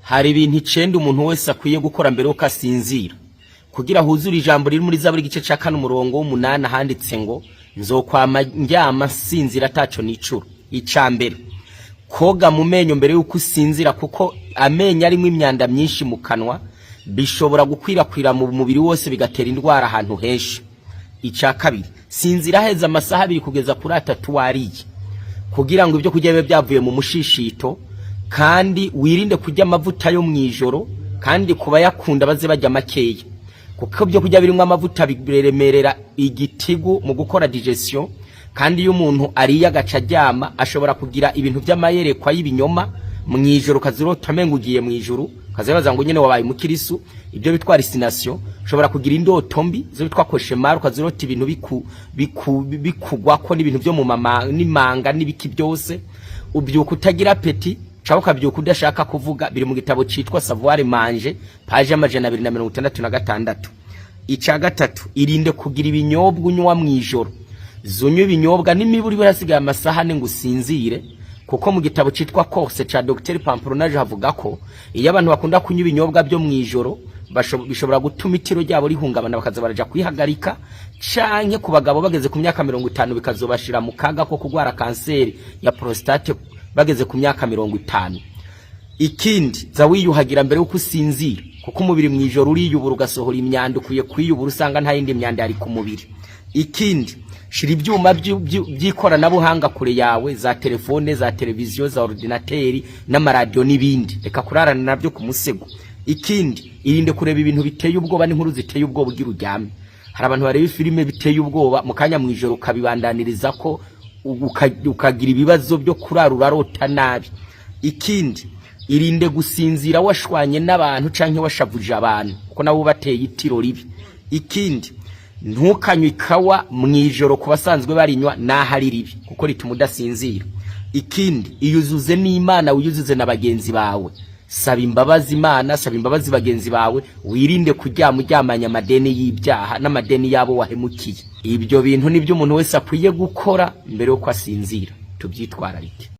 hari ibintu 9 umuntu wese akwiye gukora mbere uko asinzira kugira huzura ijambo riri muri Zaburi gice ca 4 umurongo w'8 handitse ngo nzokwama ndyama sinzira taco nicuro. Icambere koga mu menyo mbere yuko usinzira kuko amenyo arimo imyanda myinshi mu kanwa bishobora gukwirakwira mu mubiri wose bigatera indwara ahantu henshi. Icakabiri sinzira heza amasaha 2 kugeza kuri 3 wariye kugira ngo ibyo kujya bibe byavuye mu mushishito, kandi wirinde kujya amavuta yo mwijoro, kandi kuba yakunda baze bajya makeya kuko byo kujya birimo amavuta biremerera igitigu mu gukora digestion, kandi iyo umuntu ariye agaca ryama ashobora kugira ibintu by'amayerekwa y'ibinyoma mwijoro, kazirota mengo ugiye mwijoro kazabaza ngo nyene wabaye mukirisu, ibyo bitwara hallucination, ushobora kugira indoto mbi zo bitwa koshemar, kazirota ibintu bikugwako n'ibintu byo mu mama n'imanga n'ibiki byose, ubyuka utagira apeti cyangwa ukabyuka udashaka kuvuga. Biri mu gitabo citwa Savoir Manger page 266. Ica gatatu irinde kugira ibinyobwa unywa mwijoro, zunywa ibinyobwa n'imiburi barasigaye amasaha ngo usinzire, kuko mu gitabo citwa Course ca Dr Pamplonage havuga ko iyo abantu bakunda kunywa ibinyobwa byo mwijoro bishobora gutuma itiro ryabo rihungabana bakaza baraja kwihagarika, canke ku bagabo bageze ku myaka 50 bikazobashira mu kaga ko kugwara kanseri ya prostate bageze ku myaka 50. Ikindi za wiyuhagira mbere uko usinzira kuko umubiri mwijoro uriyubura ugasohora imyanda ukuye kwiyubura usanga nta yindi myanda yari ku mubiri. Ikindi shira ibyuma by'ikorana buhanga kure yawe, za telefone, za televiziyo, za ordinateri n'amaradio n'ibindi, reka kurarana nabyo ku musego. Ikindi irinde kureba ibintu biteye ubwoba n'inkuru ziteye ubwoba ugira uryame. Hari abantu bareba filime biteye ubwoba mu kanya mwijoro ukabibandaniriza ko ukagira ibibazo byo kurarura rota nabi. Ikindi irinde gusinzira washwanye n'abantu canke washavuje abantu kuko nabo bateye itiro ribi. Ikindi ntukanywe ikawa mwijoro kubasanzwe barinywa nahari ribi kuko rituma udasinzira. Ikindi iyuzuze n'Imana uyuzuze na bagenzi bawe, saba imbabazi Imana, saba imbabazi bagenzi bawe, wirinde kuryamanya amadeni y'ibyaha n'amadeni yabo wahemukiye. Ibyo bintu nibyo umuntu wese akwiye gukora mbere yo kwasinzira, tubyitwararike.